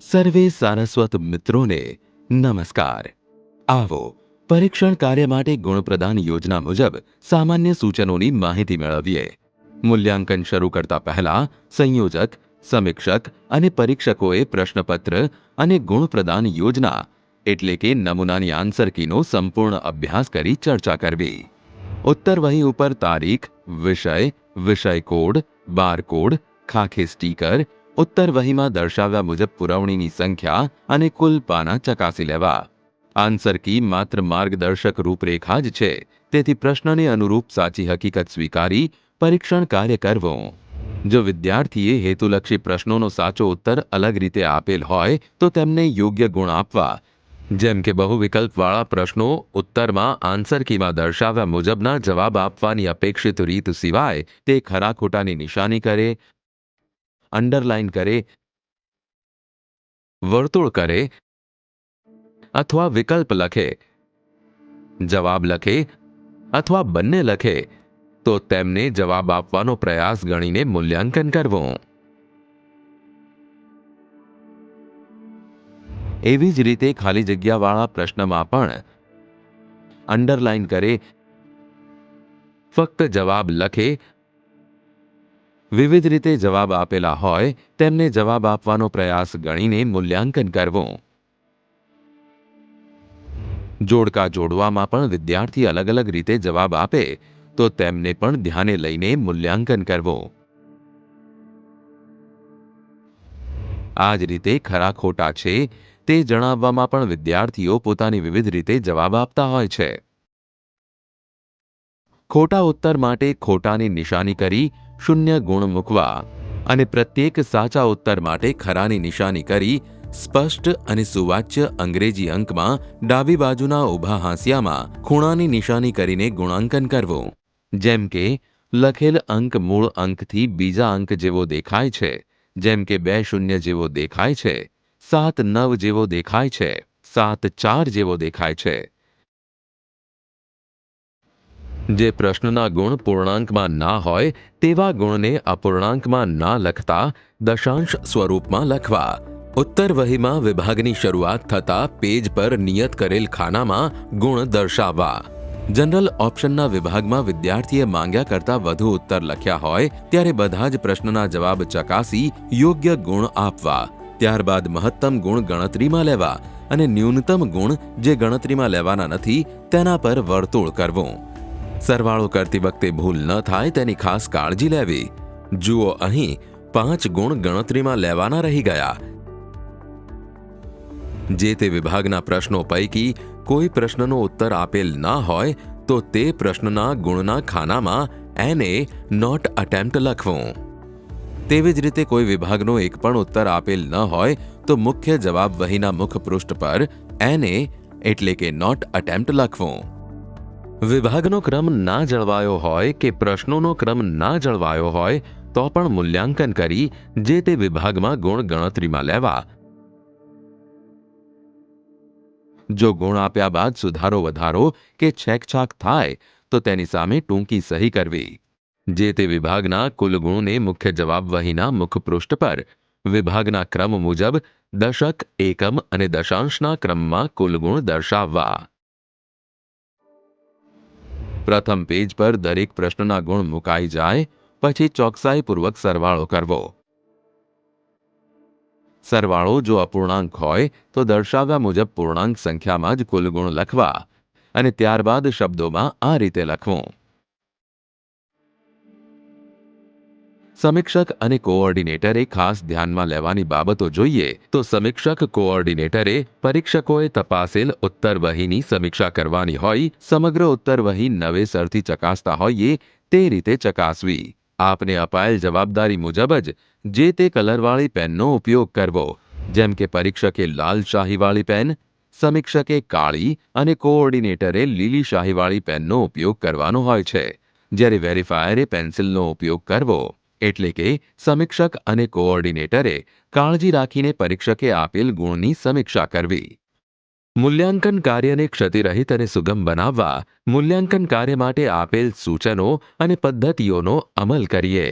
સર્વે સારસ્વત મિત્રોને નમસ્કાર. આવો પરીક્ષણ કાર્ય માટે ગુણપ્રદાન યોજના મુજબ સામાન્ય સૂચનોની માહિતી મેળવીએ. મૂલ્યાંકન શરૂ કરતા પહેલા સંયોજક, સમીક્ષક અને પરીક્ષકોએ પ્રશ્નપત્ર અને ગુણપ્રદાન યોજના એટલે કે નમૂનાની આન્સર કીનો સંપૂર્ણ અભ્યાસ કરી ચર્ચા કરવી. ઉત્તર વહી ઉપર તારીખ, વિષય, વિષય કોડ, બાર કોડ, ખાખે સ્ટીકર, ઉત્તર વહીમાં દર્શાવ્યા મુજબ પુરવણીની સંખ્યા અને કુલ પાના ચકાસી લેવા. આન્સર કી માત્ર માર્ગદર્શક રૂપરેખા જ છે, તેથી પ્રશ્નને અનુરૂપ સાચી હકીકત સ્વીકારી પરીક્ષણ કાર્ય કરવું. જો વિદ્યાર્થીએ હેતુલક્ષી પ્રશ્નોનો સાચો ઉત્તર અલગ રીતે આપેલ હોય તો તેમને યોગ્ય ગુણ આપવા. જેમ કે બહુવિકલ્પવાળા પ્રશ્નો ઉત્તરમાં આન્સર કીમાં દર્શાવ્યા મુજબના જવાબ આપવાની અપેક્ષિત રીત સિવાય તે ખરા ખોટાની નિશાની કરે, અંડરલાઇન કરે, વર્તુળ કરે અથવા વિકલ્પ લખે, જવાબ લખે અથવા બંને લખે તો તેમને જવાબ આપવાનો પ્રયાસ ગણીને મૂલ્યાંકન કરવું. એવી જ રીતે ખાલી જગ્યાવાળા પ્રશ્નમાં પણ અંડરલાઇન કરે, ફક્ત જવાબ લખે, વિવિધ રીતે જવાબ આપેલા હોય તેમને જવાબ આપવાનો પ્રયાસ ગણીને મૂલ્યાંકન કરવું. જોડકા જોડવામાં પણ વિદ્યાર્થી અલગ અલગ રીતે જવાબ આપે તો તેમને પણ ધ્યાને લઈને મૂલ્યાંકન કરવું. આ જ રીતે ખરા ખોટા છે તે જણાવવામાં પણ વિદ્યાર્થીઓ પોતાની વિવિધ રીતે જવાબ આપતા હોય છે. ખોટા ઉત્તર માટે ખોટાની નિશાની કરી 0 ગુણ મૂકવા અને પ્રત્યેક સાચા ઉત્તર માટે ખરાની નિશાની કરી સ્પષ્ટ અને સુવાચ્ય અંગ્રેજી અંકમાં ડાબી બાજુના ઊભા હાંસિયામાં ખૂણાની નિશાની કરીને ગુણાંકન કરવું. જેમ કે લખેલ અંક મૂળ અંકથી બીજા અંક જેવો દેખાય છે, જેમ કે 2 શૂન્ય જેવો દેખાય છે, 7 9 જેવો દેખાય છે, 7 4 જેવો દેખાય છે. જે પ્રશ્નના ગુણ પૂર્ણાંકમાં ના હોય તેવા ગુણને અપૂર્ણાંકમાં ના લખતા દશાંશ સ્વરૂપમાં લખવા. ઉત્તર વહીમાં વિભાગની શરૂઆત થતાં પેજ પર નિયત કરેલ ખાનામાં ગુણ દર્શાવવા. જનરલ ઓપ્શનના વિભાગમાં વિદ્યાર્થીએ માંગ્યા કરતાં વધુ ઉત્તર લખ્યા હોય ત્યારે બધા જ પ્રશ્નના જવાબ ચકાસી યોગ્ય ગુણ આપવા. ત્યારબાદ મહત્તમ ગુણ ગણતરીમાં લેવા અને ન્યૂનતમ ગુણ જે ગણતરીમાં લેવાના નથી તેના પર વર્તુળ કરવું. સરવાળો કરતી વખતે ભૂલ ન થાય તેની ખાસ કાળજી લેવી. જુઓ અહીં 5 ગુણ ગણતરીમાં લેવાના રહી ગયા. જે તે વિભાગના પ્રશ્નો પૈકી કોઈ પ્રશ્નનો ઉત્તર આપેલ ના હોય તો તે પ્રશ્નના ગુણના ખાનામાં NA નોટ અટેમ્પ્ટ લખવું. તેવી જ રીતે કોઈ વિભાગનો એક પણ ઉત્તર આપેલ ન હોય તો મુખ્ય જવાબ વહીના મુખપૃષ્ઠ પર NA એટલે કે નોટ અટેમ્પ્ટ લખવું. વિભાગનો ક્રમ ના જળવાયો હોય કે પ્રશ્નોનો ક્રમ ના જળવાયો હોય તો પણ મૂલ્યાંકન કરી જે તે વિભાગમાં ગુણ ગણતરીમાં લેવા. જો ગુણ આપ્યા બાદ સુધારો વધારો કે છેકછાક થાય તો તેની સામે ટૂંકી સહી કરવી. જે તે વિભાગના કુલ ગુણને મુખ્ય જવાબ વહીના મુખપૃષ્ઠ પર વિભાગના ક્રમ મુજબ દશક, એકમ અને દશાંશના ક્રમમાં કુલ ગુણ દર્શાવવા. પ્રથમ પેજ પર દરેક પ્રશ્નના ગુણ મુકાઈ જાય પછી ચોકસાઈપૂર્વક સરવાળો કરવો. સરવાળો જો અપૂર્ણાંક હોય તો દર્શાવ્યા મુજબ પૂર્ણાંક સંખ્યામાં જ કુલ ગુણ લખવા અને ત્યારબાદ શબ્દોમાં આ રીતે લખવું. સમીક્ષક અને કોઓર્ડિનેટરે ખાસ ધ્યાનમાં લેવાની બાબતો જોઈએ તો સમીક્ષક કોઓર્ડિનેટરે પરીક્ષકોએ તપાસેલ ઉત્તર વહીની સમીક્ષા કરવાની હોય સમગ્ર ઉત્તર વહી નવેસરથી ચકાસતા હોઈએ તે રીતે ચકાસવી. આપને અપાયેલ જવાબદારી મુજબ જ જે તે કલરવાળી પેનનો ઉપયોગ કરવો. જેમ કે પરીક્ષકે લાલ શાહીવાળી પેન, સમીક્ષકે કાળી અને કોઓર્ડિનેટરે લીલી શાહીવાળી પેનનો ઉપયોગ કરવાનો હોય છે. જ્યારે વેરીફાયરે પેન્સિલનો ઉપયોગ કરવો. એટલે કે સમીક્ષક અને કોઓર્ડિનેટરે કાળજી રાખીને પરીક્ષકે આપેલ ગુણની સમીક્ષા કરવી. મૂલ્યાંકન કાર્યને ક્ષતિરહિત અને સુગમ બનાવવા મૂલ્યાંકન કાર્ય માટે આપેલ સૂચનો અને પદ્ધતિઓનો અમલ કરીએ.